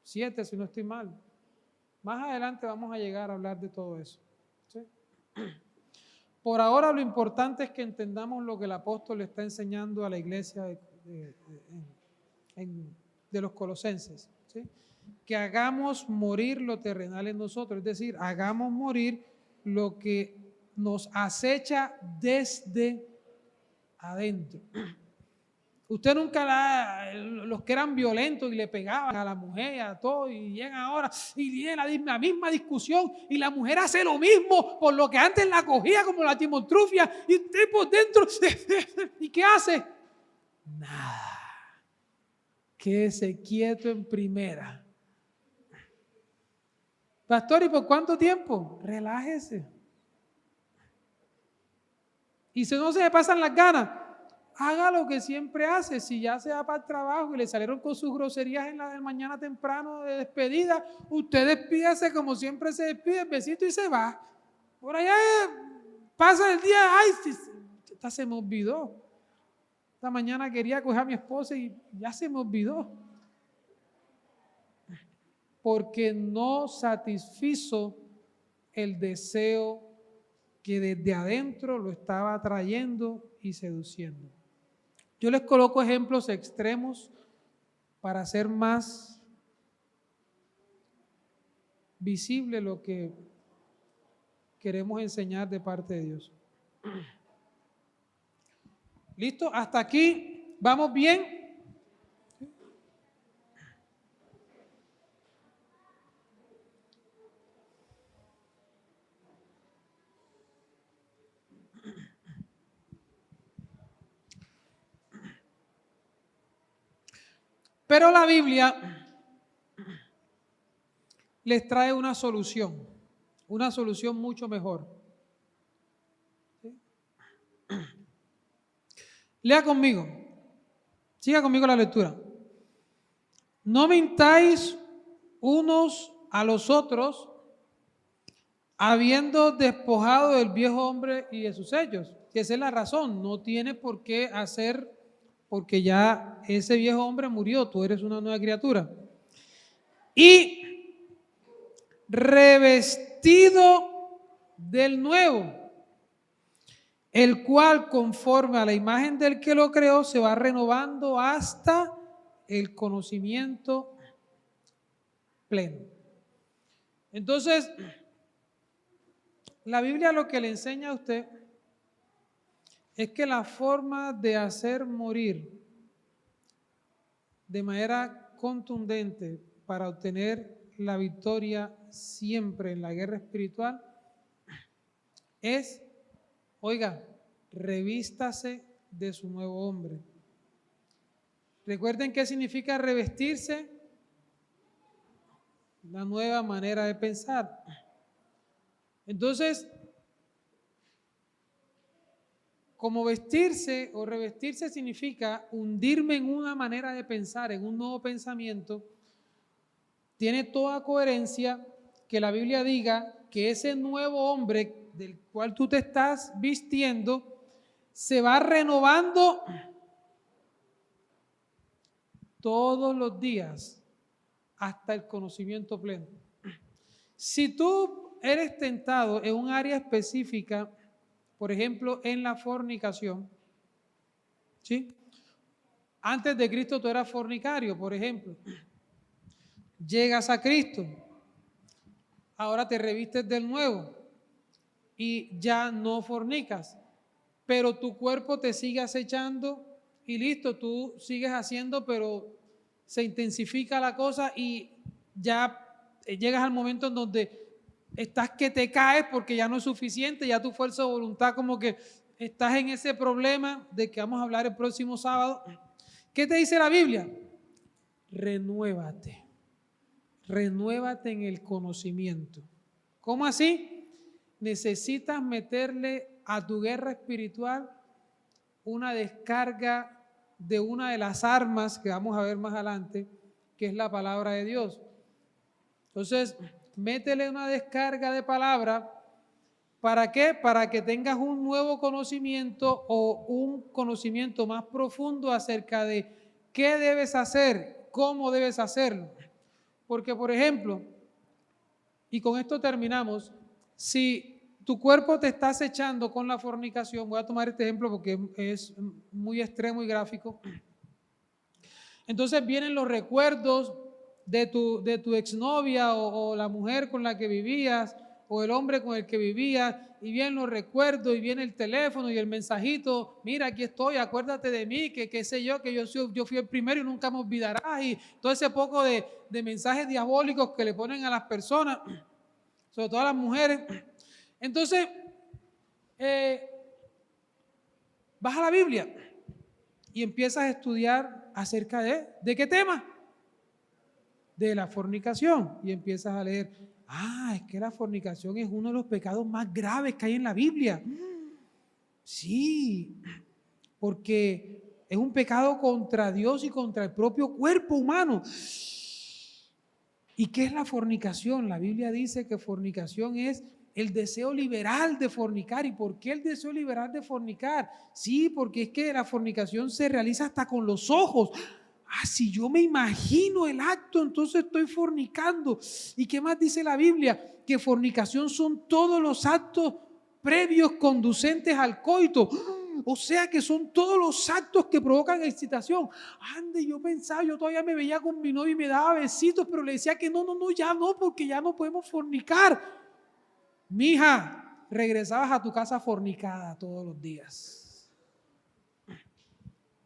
7, si no estoy mal. Más adelante vamos a llegar a hablar de todo eso. ¿Sí? Por ahora lo importante es que entendamos lo que el apóstol le está enseñando a la iglesia de los colosenses. ¿Sí? Que hagamos morir lo terrenal en nosotros, es decir, hagamos morir lo que nos acecha desde adentro. Usted nunca los que eran violentos y le pegaban a la mujer y a todo, y llegan ahora y tienen la misma discusión y la mujer hace lo mismo por lo que antes la cogía como la timotrufia y usted por dentro ¿y qué hace? Nada. Quédese quieto en primera. Pastor, ¿y por cuánto tiempo? Relájese. Y si no se le pasan las ganas, haga lo que siempre hace. Si ya se va para el trabajo y le salieron con sus groserías en la de mañana temprano de despedida, usted despídase como siempre se despide, besito y se va. Por allá pasa el día, ay, esta se me olvidó. Esta mañana quería coger a mi esposa y ya se me olvidó. Porque no satisfizo el deseo que desde adentro lo estaba atrayendo y seduciendo. Yo les coloco ejemplos extremos para hacer más visible lo que queremos enseñar de parte de Dios. ¿Listo? ¿Hasta aquí vamos bien? Pero la Biblia les trae una solución mucho mejor. ¿Sí? Lea conmigo, siga conmigo la lectura. No mintáis unos a los otros, habiendo despojado del viejo hombre y de sus hechos. Que esa es la razón, no tiene por qué hacer, porque ya ese viejo hombre murió, tú eres una nueva criatura. Y revestido del nuevo, el cual conforme a la imagen del que lo creó se va renovando hasta el conocimiento pleno. Entonces, la Biblia lo que le enseña a usted es que la forma de hacer morir de manera contundente para obtener la victoria siempre en la guerra espiritual es, oiga, revístase de su nuevo hombre. Recuerden qué significa revestirse, una nueva manera de pensar. Entonces, como vestirse o revestirse significa hundirme en una manera de pensar, en un nuevo pensamiento, tiene toda coherencia que la Biblia diga que ese nuevo hombre del cual tú te estás vistiendo se va renovando todos los días hasta el conocimiento pleno. Si tú eres tentado en un área específica, por ejemplo, en la fornicación, ¿sí? Antes de Cristo tú eras fornicario, por ejemplo. Llegas a Cristo, ahora te revistes del nuevo y ya no fornicas, pero tu cuerpo te sigue acechando y listo, tú sigues haciendo, pero se intensifica la cosa y ya llegas al momento en donde estás que te caes porque ya no es suficiente, ya tu fuerza de voluntad como que estás en ese problema de que vamos a hablar el próximo sábado, ¿Qué te dice la Biblia? Renuévate. Renuévate en el conocimiento. ¿Cómo así? Necesitas meterle a tu guerra espiritual una descarga de una de las armas que vamos a ver más adelante, que es la palabra de Dios. Entonces, métele una descarga de palabra. ¿Para qué? Para que tengas un nuevo conocimiento o un conocimiento más profundo acerca de qué debes hacer, cómo debes hacerlo. Porque, por ejemplo, y con esto terminamos, si tu cuerpo te está acechando con la fornicación, voy a tomar este ejemplo porque es muy extremo y gráfico, entonces vienen los recuerdos de tu exnovia o la mujer con la que vivías o el hombre con el que vivías, y vienen los recuerdos y viene el teléfono y el mensajito, mira, aquí estoy, acuérdate de mí, que qué sé yo, que yo fui el primero y nunca me olvidarás, y todo ese poco de mensajes diabólicos que le ponen a las personas, sobre todo a las mujeres. Entonces, vas a la Biblia y empiezas a estudiar acerca ¿de qué tema? De la fornicación, y empiezas a leer, es que la fornicación es uno de los pecados más graves que hay en la Biblia. Sí, porque es un pecado contra Dios y contra el propio cuerpo humano. ¿Y qué es la fornicación? La Biblia dice que fornicación es el deseo liberal de fornicar. ¿Y por qué el deseo liberal de fornicar? Sí, porque es que la fornicación se realiza hasta con los ojos. Si yo me imagino el acto, entonces estoy fornicando. ¿Y qué más dice la Biblia? Que fornicación son todos los actos previos conducentes al coito. O sea que son todos los actos que provocan excitación. Yo pensaba, yo todavía me veía con mi novio y me daba besitos, pero le decía que no, ya no, porque ya no podemos fornicar. Mija, regresabas a tu casa fornicada todos los días.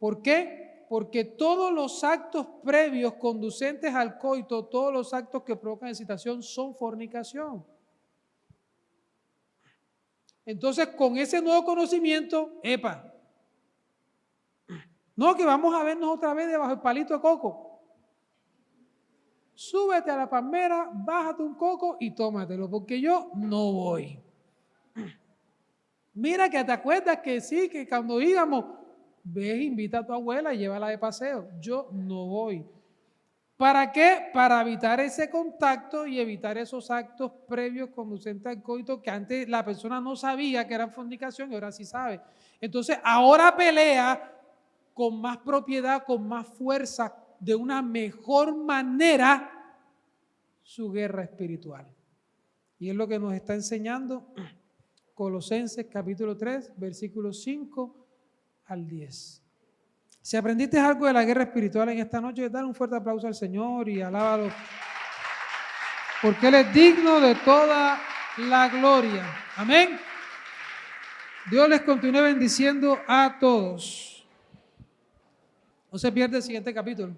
¿Por qué? Porque todos los actos previos conducentes al coito, todos los actos que provocan excitación son fornicación. Entonces, con ese nuevo conocimiento, no, que vamos a vernos otra vez debajo del palito de coco. Súbete a la palmera, bájate un coco y tómatelo, porque yo no voy. Mira que te acuerdas que sí, que cuando íbamos, ves, invita a tu abuela y llévala de paseo. Yo no voy. ¿Para qué? Para evitar ese contacto y evitar esos actos previos conducentes al coito que antes la persona no sabía que eran fornicación y ahora sí sabe. Entonces, ahora pelea con más propiedad, con más fuerza, de una mejor manera su guerra espiritual. Y es lo que nos está enseñando Colosenses capítulo 3, versículos 5 al 10. Si aprendiste algo de la guerra espiritual en esta noche, dale un fuerte aplauso al Señor y alábalo, porque Él es digno de toda la gloria. Amén. Dios les continúe bendiciendo a todos. No se pierda el siguiente capítulo.